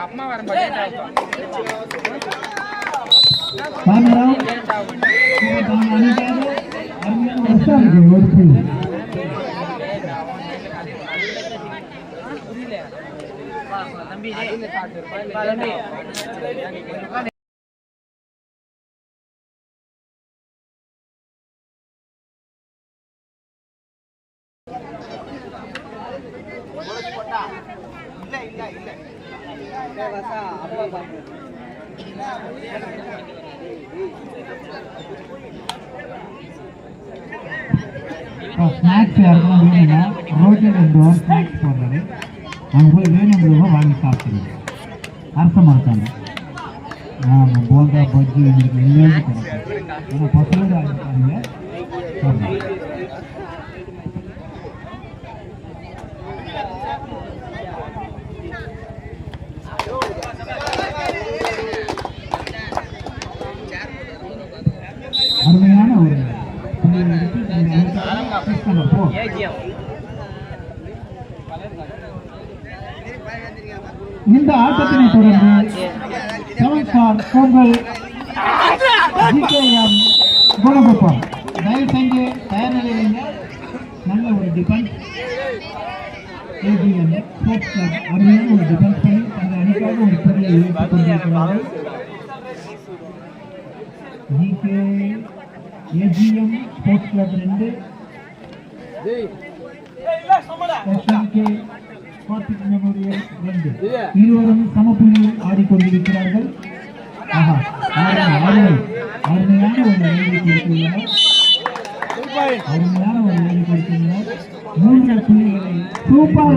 அம்மா வரும்போது ஸ்நாக்ஸ் யாருக்கும் வேணும்னா ரோட்டில் 2 வாரம் ஸ்நாக்ஸ் போடுறாரு. அங்கே போய் வேணுங்கிறவங்க வாங்கி சாப்பிடுங்க. அரச மாட்டாங்க. போண்டா பஜ்ஜி எங்களுக்கு எல்லாமே கிடைக்கும். ஆனால் பசங்களோட ஆகிட்டாங்க. அருமையான ஒரு இந்த ஆட்டத்தினை தொடர்ந்து பொங்கல் குணகுப்பம் தயவு செஞ்சு தயார் நிலையில் நல்ல ஒரு டிஃபென்ஸ் ஸ்போர்ட்ஸ் கிளப் அருமையான ஒரு டிஃபென்ஸ் பண்ணி அந்த அணிக்காக ஒரு பொருளை ஏற்றுக் கொண்டிருக்கிறார்கள். ஏஜிஎம் ஸ்போர்ட்ஸ் கிளப் 2 மெமோரியல் 2 இருவரும் சமப்புள்ளியில் ஆடிக்கொண்டிருக்கிறார்கள். அருமையான ஒரு வேலை கொடுத்துள்ளனர். 3 புள்ளிகளை சூப்பர்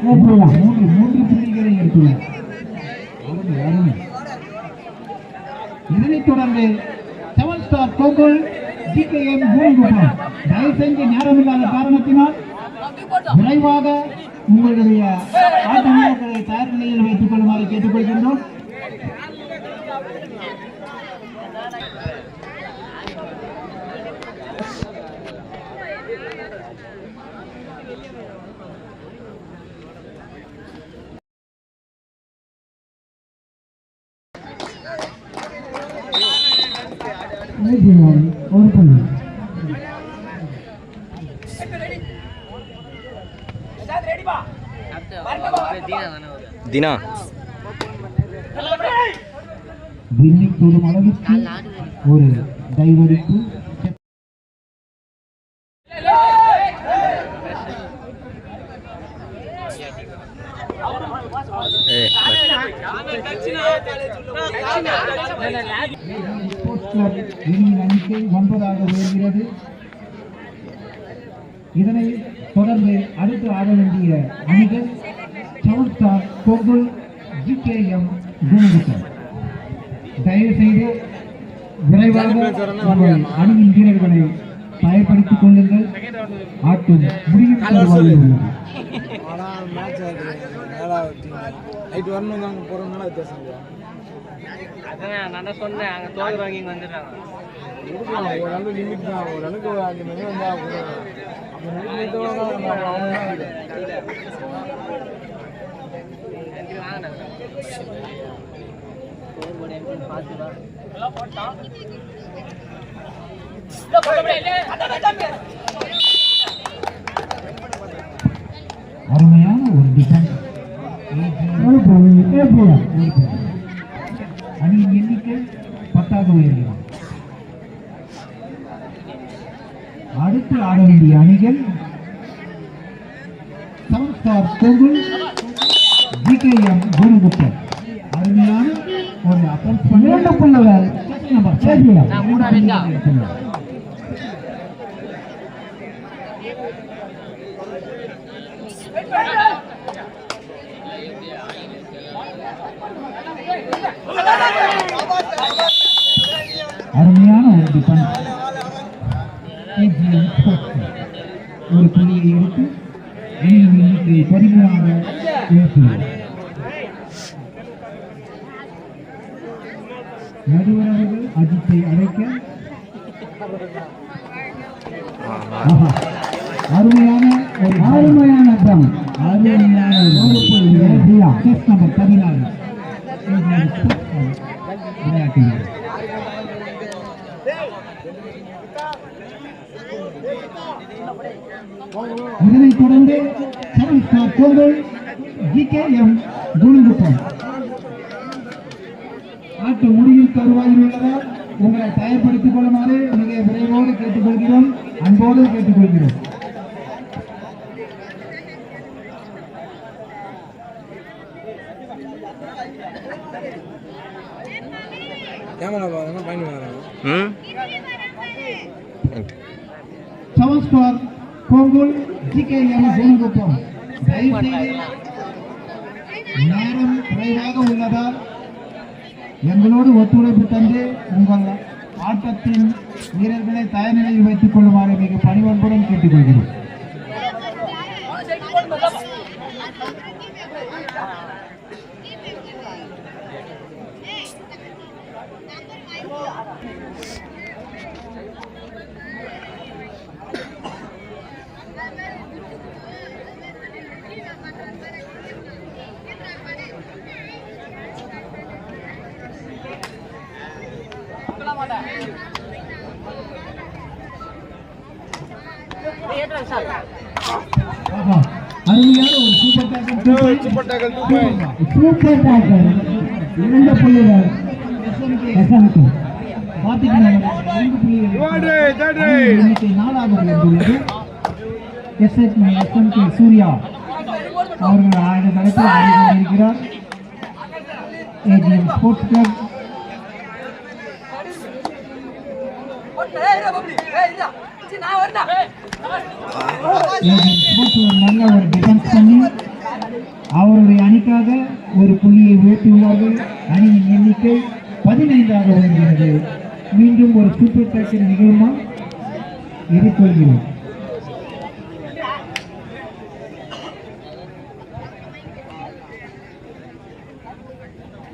மூன்று புள்ளிகளை எடுத்துள்ளார். இதனைத் தொடர்ந்து 7 ஸ்டார் கோகுல் GKM பூங்குப்பம் தயவு செஞ்சு நேரமில்லாத காரணத்தினால் விரைவாக உங்களுடைய ஆட்ட வீரர்களை தயார் நிலையில் வைத்துக் கொள்ளுமாறு கேட்டுக்கொள்கின்றோம். ஒரு புள்ளி தினா விண்ணை தொடும் அளவுக்கு ஒரு டைவடிப்பு அணிக்கை 9ஆக உயர்கிறது. இதனை தொடர்ந்து அடுத்து ஆட வேண்டிய அணிகள் 7 ஸ்டார் கோகுல் GKM பூங்குப்பம். தயவு செய்து விரைவாக உங்கள் அணியின் வீரர்களை தயார்படுத்திக் கொள்ளுங்கள். ஆட்டம் முடியும் தருவாயில் உள்ளது. நான் சொன்னேன் அங்கே தோல் வாங்கி வந்துடுறாங்க. ஓரளவு லிமிட் தான். ஓரளவுக்கு அந்த மாதிரி வந்தால் அருமையான ஒரு டிஃபென்ஸ். அணியின் எண்ணிக்கை 10ஆக உயர்கிறது. அடுத்து ஆட வேண்டிய அணிகள் 7 ஸ்டார் கோகுல் GKM பூங்குப்பம். அருமையான ஒரு அப்போஸ் பண்ண புள்ளவர் அருமையான ஒரு டிஃபென்ஸ். ஒரு புள்ளியை எடுத்து அணியின் எண்ணிக்கை 13ஆக நடுவர்கள் அஜித்தை அழைக்க அருமையான நம்பர் 16 இதனைத் தொடர்ந்து கோவில் GKM குணங்குப்பம் ஆட்டு முடிவில் தருவாயில் உள்ளதால் உங்களை தயார்படுத்திக் கொள்ளுமாறு மிக விரைவோடு கேட்டுக்கொள்கிறோம், அன்போடு கேட்டுக்கொள்கிறோம். சவஸ்கர் கோங்குல் GKM குணங்குப்பம் தயவுசெய்து நேரம் குறைவாக உள்ளதால் எங்களோடு ஒத்துழைப்பு தந்து உங்கள் ஆட்டத்தின் வீரர்களை தயார் நிலையில் வைத்துக் கொள்ளுமாறு மிக பணிவன்புடன் கேட்டுக்கொள்கிறோம். அருமையான ஒரு சூப்பர் டாக்கல் 2 புள்ளிகள் SMK பாத்தீங்கன்னா 2 புள்ளிகள் 4ஆக உள்ளது. SMK சூர்யா அவர்கள் ஆய்வு நடத்தி ஆடிக்கொண்டிருக்கிறார். AGM ஸ்போர்ட்ஸ் கிளப் நல்ல ஒரு டிஃபென்ஸ் பண்ணி அவருடைய அணிக்காக ஒரு புள்ளியை உயர்த்தியுள்ளார்கள். அணியின் எண்ணிக்கை 15ஆக வருகிறது. மீண்டும் ஒரு சூப்பர் டேக்கல் நிகழ்மா எதிர்கொள்கிறோம்.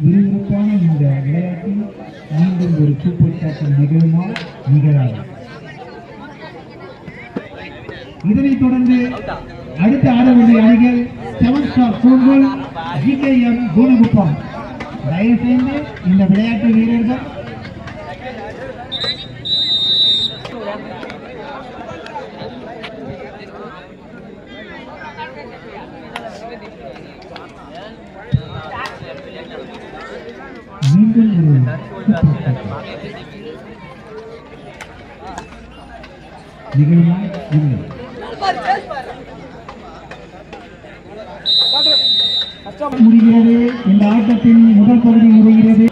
விறுவிறுப்பான இந்த விளையாட்டில் மீண்டும் ஒரு சூப்பர் டேக்கல் நிகழ்மா நிகழாது. இதனைத் தொடர்ந்து அடுத்த ஆடவேண்டிய அணிகள் 7 ஸ்டார் கோங்குல் GKM குணங்குப்பம். தயவு செய்து இந்த விளையாட்டு வீரர்கள் மீண்டும் நிகழ்மா இல்லை. முடிகிறது. இந்த ஆட்டத்தின் முதல் பகுதி முடிகிறது.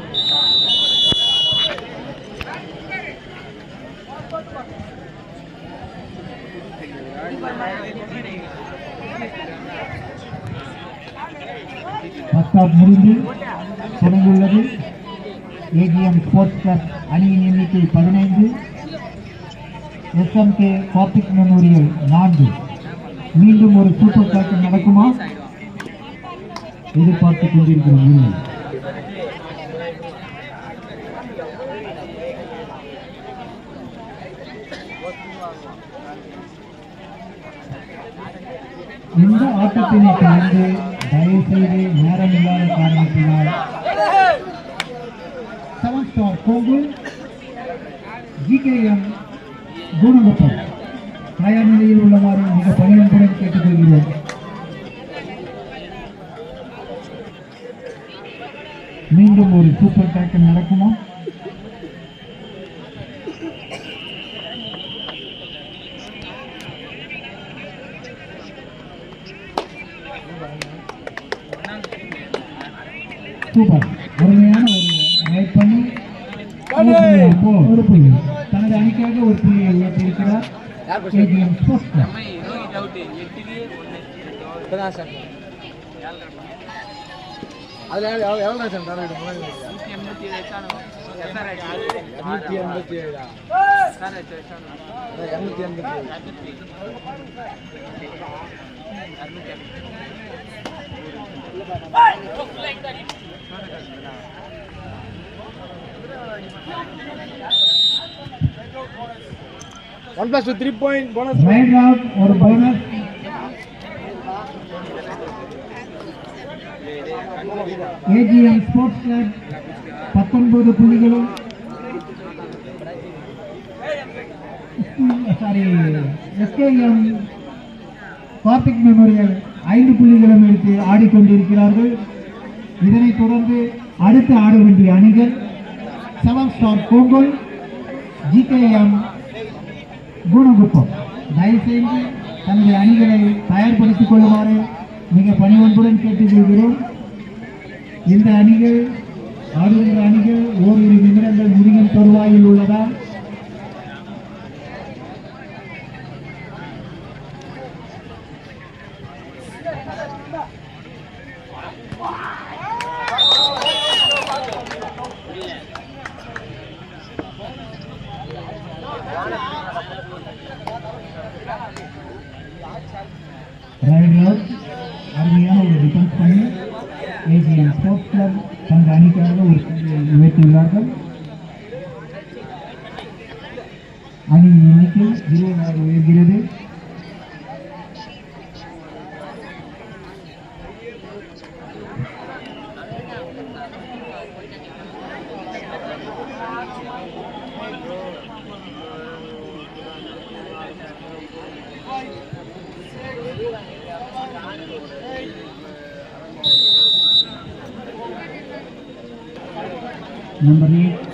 முடிந்து தொடங்கியுள்ளது. AGM ஸ்போர்ட்ஸ் கிளப் அணியின் எண்ணிக்கை 15, SMK கார்த்திக் மெமோரியல் 4. மீண்டும் ஒரு சூப்பர் டேக்கல் நடக்குமா எதிர்பார்த்துக் கொண்டிருக்கிறோம். இல்லை. இந்த ஆட்டத்தினை கலந்து தயவு செய்து நேரம் இல்லாத காரணத்தினால் 7 ஸ்டார் கோங்குல் GKM குணங்குப்பம் தயார் நிலையில் உள்ளவாறு மிக பணியுடன் கேட்டுக்கொள்கிறோம். மீண்டும் ஒரு சூப்பர் டேக்கல் நடக்குமா? சூப்பர், அருமையான ஒரு ரைட் பண்ணி ஒரு புள்ளி தனது அணிக்காக ஒரு புள்ளியை உயர்த்தியிருக்கிறார். AGM sports club. 1+2 3 point bonus. Right out ஒரு போனஸ். ஏஜிஎம் ஸ்போர்ட்ஸ் கிளப் 19 புள்ளிகளும் எஸ்கேஎம் கார்த்திக் மெமோரியல் 5 புள்ளிகளும் எடுத்து ஆடிக்கொண்டிருக்கிறார்கள். இதனைத் தொடர்ந்து அடுத்து ஆட வேண்டிய அணிகள் 7 ஸ்டார் கோங்கல், ஜிகேஎம் குணகுப்பம். தயவுசெய்து தனது அணிகளை தயார்படுத்திக் கொள்ளுமாறு மிக பணிவன்புடன் கேட்டுக்கொள்கிறோம். இந்த அணிகள் ஆடுகிற அணிகள் ஓரிரு நிமிடங்கள் முடியும் தருவாயில் உள்ளதா? அருமையான ஒரு டிஃபென்ஸ் பண்ணி ஏஜிஎம் ஸ்போர்ட்ஸ் கிளப் தங்கள் அணிக்காக ஒரு உயர்த்தியுள்ளார்கள். அணியின் எண்ணிக்கை 20 உயர்கிறது. நம்பர் 8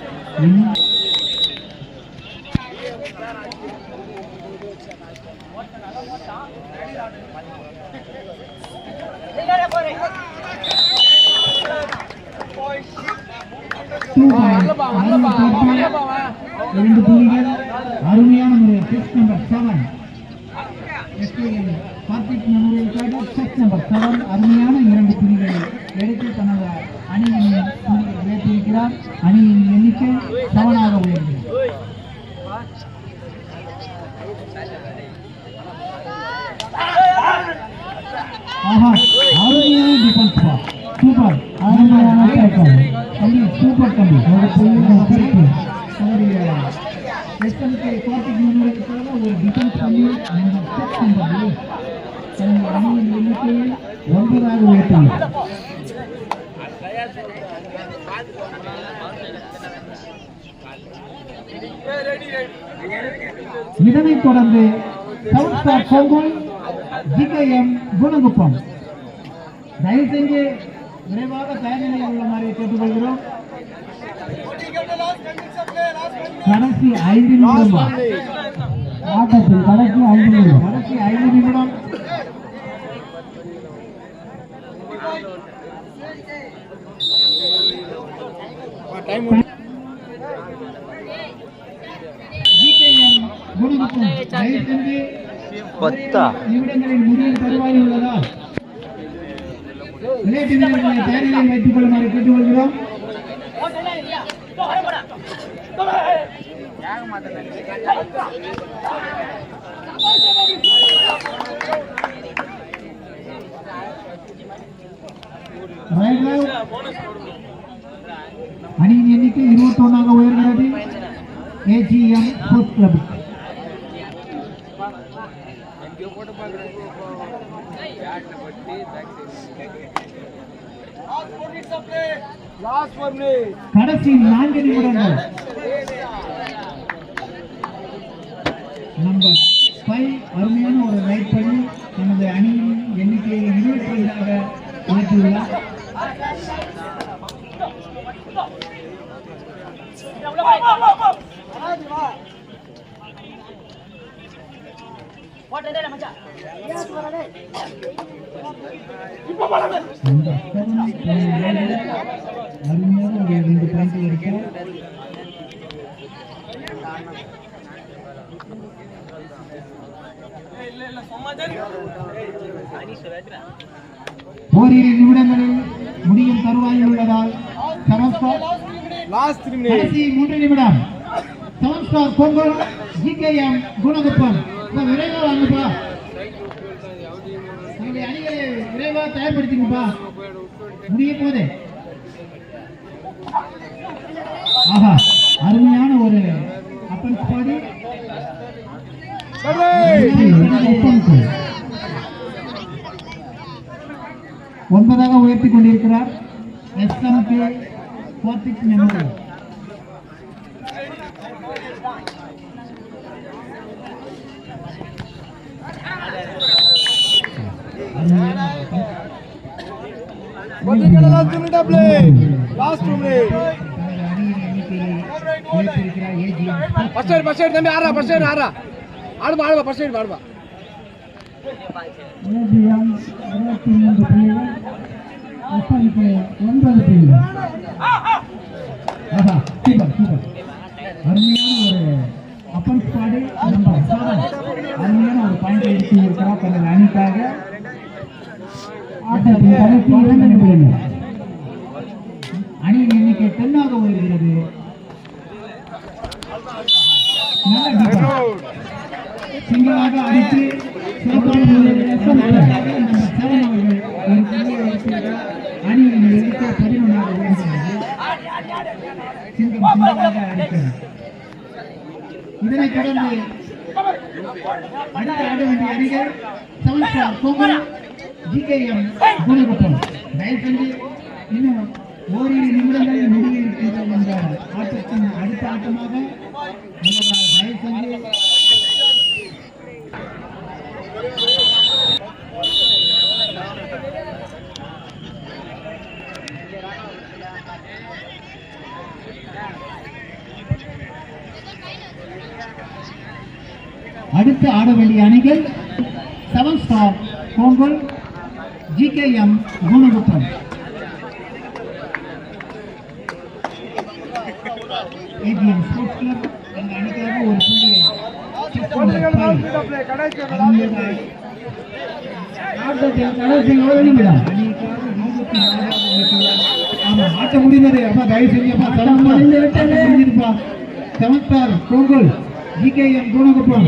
2 புள்ளிகள் அருமையான முறை. Set number 7 SKM Karthik memorial club set number 7 அருமையான 2 புள்ளிகளை எடுத்து தனது அணியின் புள்ளியை உயர்த்தியிருக்கிறார். அணியின் எண்ணிக்கை 7 உயர்கிறது. ஆஹா, அருமையான டிஃபென்ஸ் பா, சூப்பர், அருமையான டேக்கல் தம்பி, சூப்பர் தம்பி. எஸ்எம்கே கார்த்திக் மெமோரியலுக்காக ஒரு டிஃபென்ஸ் பண்ணி அந்த செட் நம்பர் தனது அணியின் எண்ணிக்கையை 9 உயர்த்தினார். இதனைத் தொடர்ந்து 7 ஸ்டார் கோங்கல், ஜிகேஎம் குணகுப்பம். தயவு செஞ்சு விரைவாக தயார் நிலையில் உள்ளமாறு கேட்டுக்கொள்கிறோம். கடைசி 5 நிமிடம் ஆட்டத்தில், கடைசி 5 நிமிடம். ஜிகேஎம் குணகுப்பம் தயவு செஞ்சு 10 நிமிடங்களில் முடியும் தருவாயில் உள்ளதால் விளையாட்டு வீரர்களை தயார் நிலையில் வைத்துக் கொள்ளுமாறு கேட்டுக்கொள்கிறோம். அணியின் எண்ணிக்கை 21 உயர்கிறது. ஏஜிஎம் ஸ்போர்ட்ஸ் கிளப் கடைசி 4 நிமிடங்கள். நம்பர் 5 அருமையான ஒரு ரைட் பண்ணி தனது அணியின் எண்ணிக்கையை 22 உயர்த்தியுள்ளார். அருமையான ஒரு 2 பாயிண்ட் எடுக்க ஓரிரு நிமிடங்களில் முடியும் தருவாயில் உள்ளதால் கடைசி 3 நிமிடம். 7 ஸ்டார் கோங்கல், ஜிகேஎம் குணகுப்பம். விரைவாக வாங்கப்பா, நம்முடைய அணிகளை விரைவாக தயார்படுத்திங்கப்பா. முடிய போதே. ஆஹா, அருமையான ஒரு அப்பன் பாடி ஒன்பதாக உயர்த்தி கொண்டிருக்கிறார் SMK Karthik Memorial. Last first side தம்பி ஆறா ஃபர்ஸ்ட் சைடு ஆறா ஆடுபா ஃபர்ஸ்ட் சைடு ஆடுபா அருமையான ஒரு அப்பன் ஸ்குவாடு அருமையான ஒரு பாயிண்ட் எடுத்து இருக்கிறார் தனது அணிக்காக. அணியின் எண்ணிக்கை 10ஆக உயர்கிறது. சிங்களாக அடித்து அணியின் எண்ணிக்கை 11ஆக உயர்கிறது. சிங்கம் சிங்களாக அடிக்கிறது. இதனைத் தொடர்ந்து அடுத்த ஆட வேண்டிய அணிகள் சவுண்ட் கோகுல் GKM குணகுப்பம். தயவு செஞ்சு இன்னும் ஓரிரு நிமிடங்கள் முடிவு இருக்கின்றது என்ற ஆட்டத்தின் அடுத்த ஆட்டமாக தயவு செஞ்சு அடுத்து ஆட வேண்டிய அணிகள் 7 ஸ்டார் கோங்குல் GKM Gunakuppam. AGM sports club இந்த அணிக்காக ஒரு புள்ளியை ஆட்ட முடிந்தது. அப்பா தயவு செஞ்சப்பா 7 ஸ்டார் கோங்குல் GKM குணகுப்பம்.